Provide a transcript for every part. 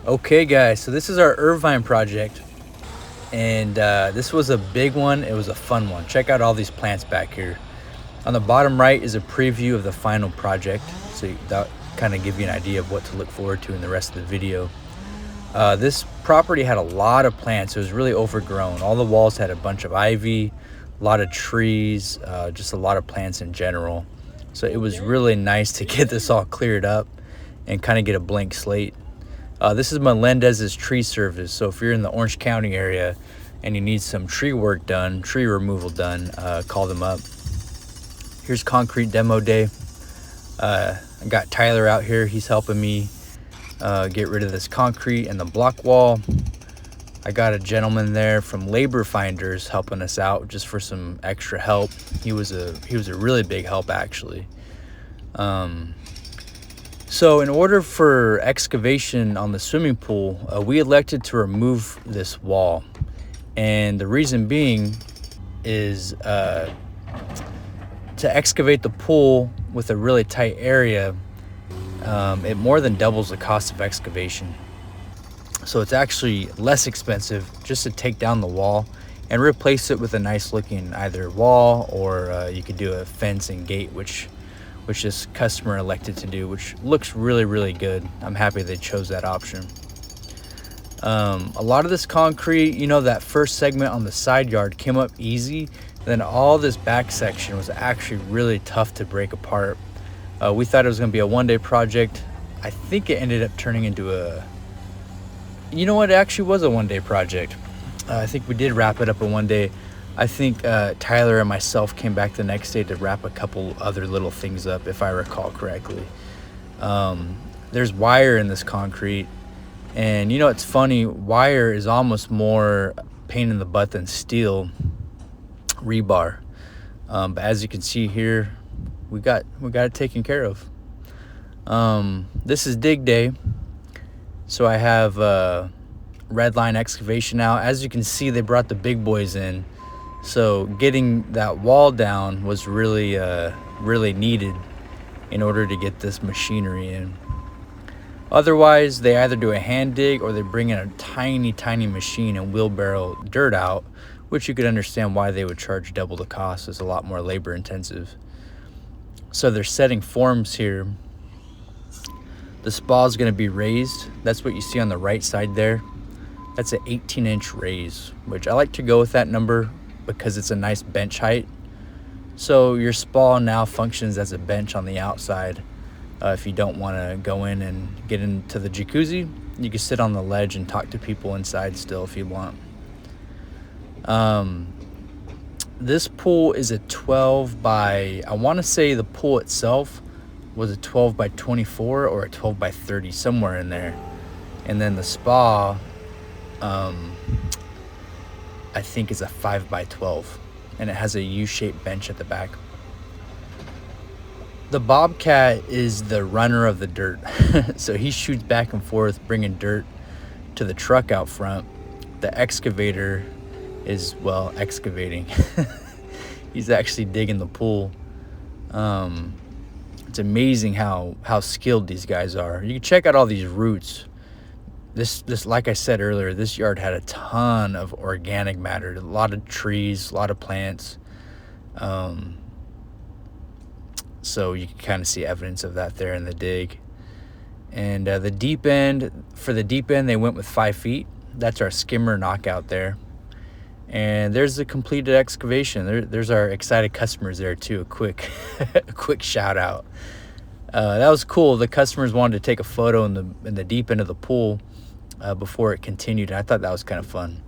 Okay guys, so this is our Irvine project, and this was a big one. It was a fun one. Check out all these plants back here. On the bottom right is a preview of the final project, so that kind of give you an idea of what to look forward to in the rest of the video. This property had a lot of plants. It was really overgrown. All the walls had a bunch of ivy, a lot of trees, just a lot of plants in general. So it was really nice to get this all cleared up and kind of get a blank slate. This is Melendez's tree service. So if you're in the Orange County area and you need some tree work done, tree removal done, call them up. Here's concrete demo day. I got Tyler out here. He's helping me get rid of this concrete and the block wall. I got a gentleman there from Labor Finders helping us out just for some extra help. He was a really big help actually. So in order for excavation on the swimming pool, we elected to remove this wall. And the reason being is to excavate the pool with a really tight area, it more than doubles the cost of excavation. So it's actually less expensive just to take down the wall and replace it with a nice looking either wall or you could do a fence and gate, which this customer elected to do, which looks really, really good. I'm happy they chose that option. A lot of this concrete, you know, that first segment on the side yard came up easy. Then all this back section was actually really tough to break apart. We thought it was gonna be a one-day project. I think it ended up turning into you know what, it actually was a one-day project. I think we did wrap it up in one day. I think Tyler and myself came back the next day to wrap a couple other little things up, if I recall correctly. There's wire in this concrete, and you know, it's funny, wire is almost more pain in the butt than steel rebar. But as you can see here, we got it taken care of. This is dig day, so I have red line excavation now. As you can see, they brought the big boys in. So getting that wall down was really needed in order to get this machinery in. Otherwise, they either do a hand dig or they bring in a tiny machine and wheelbarrow dirt out, which you could understand why they would charge double the cost. It's a lot more labor intensive. So they're setting forms here. The spa is going to be raised. That's what you see on the right side there. That's an 18-inch raise, which I like to go with that number because it's a nice bench height. So your spa now functions as a bench on the outside. If you don't want to go in and get into the jacuzzi, you can sit on the ledge and talk to people inside still if you want. This pool is a 12 by, I want to say the pool itself was a 12 by 24 or a 12 by 30, somewhere in there. And then the spa, I think is a 5 by 12, and it has a U-shaped bench at the back. The Bobcat is the runner of the dirt. So he shoots back and forth bringing dirt to the truck out front. The excavator is, well, excavating. He's actually digging the pool. It's amazing how skilled these guys are. You can check out all these roots. This, like I said earlier, this yard had a ton of organic matter, a lot of trees, a lot of plants. So you can kind of see evidence of that there in the dig. And the deep end, for the deep end, they went with 5 feet. That's our skimmer knockout there. And there's the completed excavation. There's our excited customers there too. A quick shout out. That was cool. The customers wanted to take a photo in the deep end of the pool before it continued. And I thought that was kind of fun.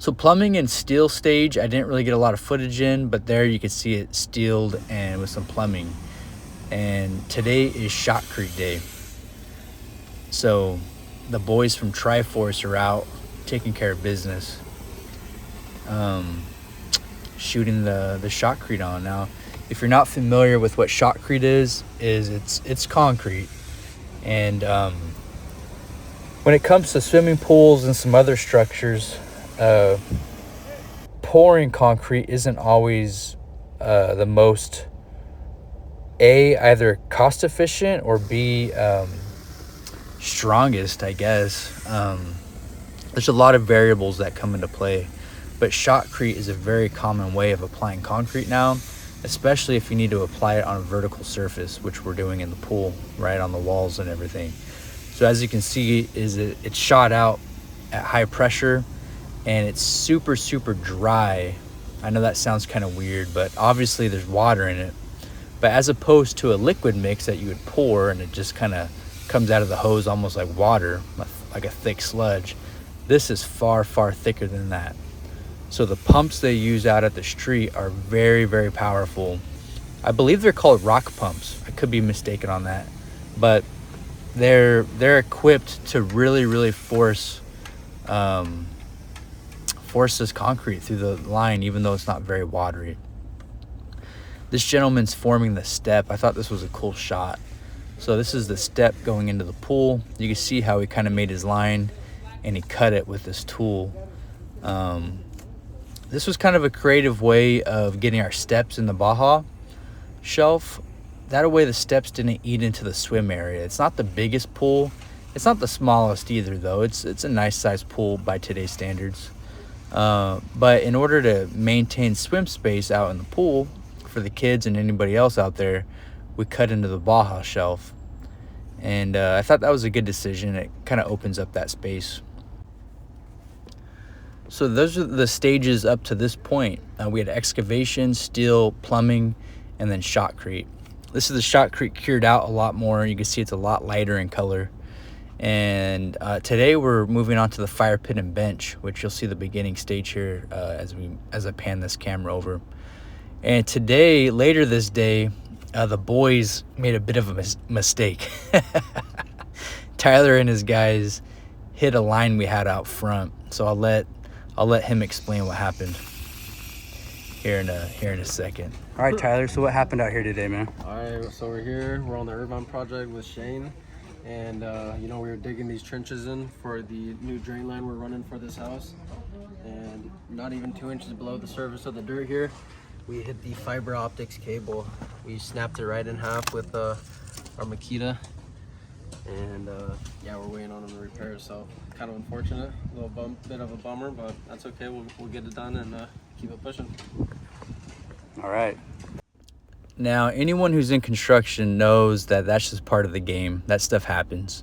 So plumbing and steel stage, I didn't really get a lot of footage in, but there you can see it steeled and with some plumbing. And today is Shotcrete day. So the boys from Triforce are out taking care of business, shooting the shotcrete on. Now, if you're not familiar with what shotcrete is it's concrete. And when it comes to swimming pools and some other structures, pouring concrete isn't always the most either cost efficient or strongest, I guess. There's a lot of variables that come into play, but shotcrete is a very common way of applying concrete now, especially if you need to apply it on a vertical surface, which we're doing in the pool, right on the walls and everything. So as you can see, it's shot out at high pressure, and it's super dry. I know that sounds kind of weird, but obviously there's water in it. But as opposed to a liquid mix that you would pour and it just kind of comes out of the hose almost like water, like a thick sludge, this is far thicker than that. So the pumps they use out at the street are very powerful. I believe they're called rock pumps. I could be mistaken on that, but they're equipped to really force this concrete through the line, even though it's not very watery. This gentleman's forming the step. I thought this was a cool shot. So this is the step going into the pool. You can see how he kind of made his line and he cut it with this tool. This was kind of a creative way of getting our steps in the Baja shelf. That way the steps didn't eat into the swim area. It's not the biggest pool. It's not the smallest either, though. It's a nice sized pool by today's standards. But in order to maintain swim space out in the pool for the kids and anybody else out there, we cut into the Baja shelf. And I thought that was a good decision. It kind of opens up that space. So those are the stages up to this point. We had excavation, steel, plumbing, and then shotcrete. This is the shotcrete cured out a lot more. You can see it's a lot lighter in color. And today we're moving on to the fire pit and bench, which you'll see the beginning stage here as I pan this camera over. And today, later this day, the boys made a bit of a mistake. Tyler and his guys hit a line we had out front. So I'll let him explain what happened here in a second. All right, Tyler, so what happened out here today, man? All right, so we're on the Irvine project with Shane, and we were digging these trenches in for the new drain line we're running for this house, and not even 2 inches below the surface of the dirt here, we hit the fiber optics cable. We snapped it right in half with our Makita, and we're waiting on them to repair, so kind of unfortunate, a little bit of a bummer, but that's okay. We'll get it done and keep it pushing. All right. Now, anyone who's in construction knows that that's just part of the game. That stuff happens.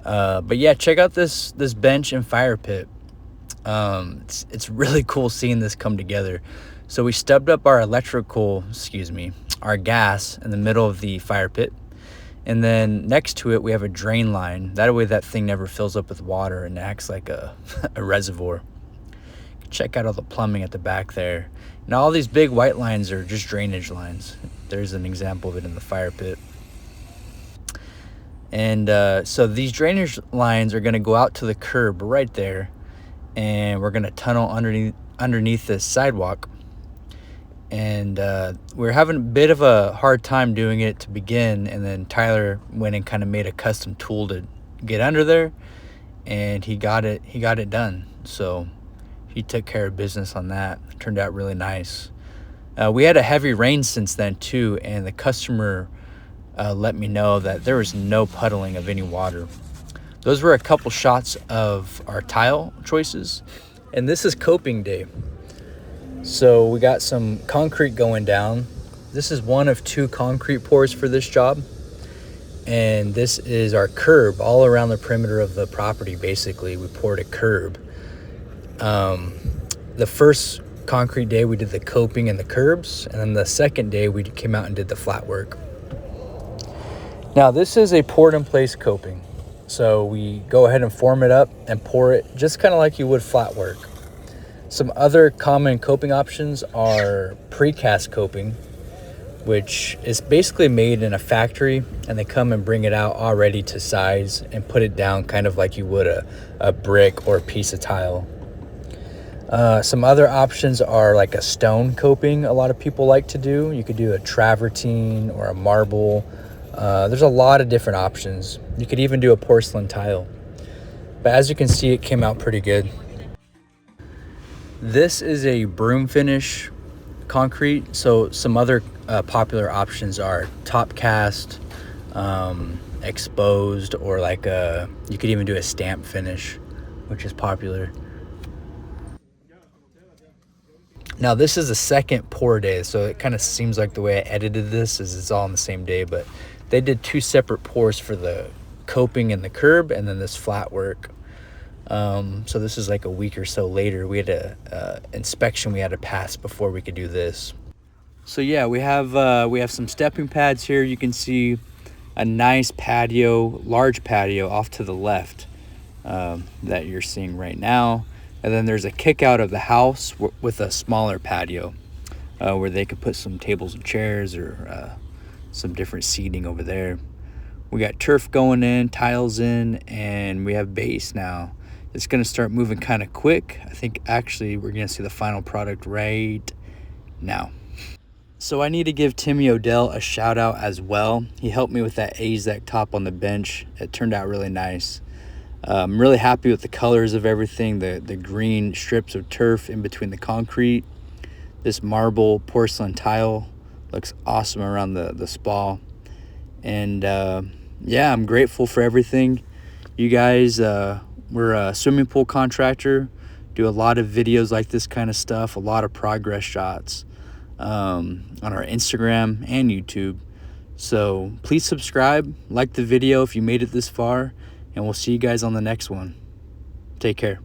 But yeah, check out this bench and fire pit. It's really cool seeing this come together. So we stubbed up our our gas in the middle of the fire pit. And then next to it, we have a drain line. That way that thing never fills up with water and acts like a reservoir. Check out all the plumbing at the back there. Now all these big white lines are just drainage lines. There's an example of it in the fire pit. And so these drainage lines are gonna go out to the curb right there. And we're gonna tunnel underneath this sidewalk. And we're having a bit of a hard time doing it to begin, and then Tyler went and kind of made a custom tool to get under there, and he got it done. So he took care of business on that. It turned out really nice. We had a heavy rain since then too, and the customer let me know that there was no puddling of any water. Those were a couple shots of our tile choices, and this is coping day. So we got some concrete going down. This is one of 2 concrete pours for this job. And this is our curb all around the perimeter of the property. Basically, we poured a curb. The first concrete day we did the coping and the curbs. And then the second day we came out and did the flat work. Now this is a poured in place coping. So we go ahead and form it up and pour it just kind of like you would flat work. Some other common coping options are precast coping, which is basically made in a factory, and they come and bring it out already to size and put it down kind of like you would a brick or a piece of tile. Some other options are like a stone coping a lot of people like to do. You could do a travertine or a marble. There's a lot of different options. You could even do a porcelain tile. But as you can see, it came out pretty good. This is a broom finish concrete. So some other popular options are top cast, exposed, or like you could even do a stamp finish, which is popular. Now this is the second pour day, so it kind of seems like the way I edited this is it's all on the same day, but they did 2 separate pours for the coping and the curb, and then this flat work. So this is like a week or so later. We had a inspection we had to pass before we could do this. So yeah, we have some stepping pads here. You can see a nice patio, large patio off to the left that you're seeing right now. And then there's a kick out of the house with a smaller patio where they could put some tables and chairs or some different seating over there. We got turf going in, tiles in, and we have base now. It's going to start moving kind of quick. I think actually we're going to see the final product right now. So I need to give Timmy Odell a shout out as well. He helped me with that AZEK top on the bench. It turned out really nice. I'm really happy with the colors of everything. The green strips of turf in between the concrete. This marble porcelain tile looks awesome around the spa. And yeah, I'm grateful for everything. You guys, we're a swimming pool contractor. Do a lot of videos like this kind of stuff, a lot of progress shots on our Instagram and YouTube. So please subscribe, like the video if you made it this far, and we'll see you guys on the next one. Take care.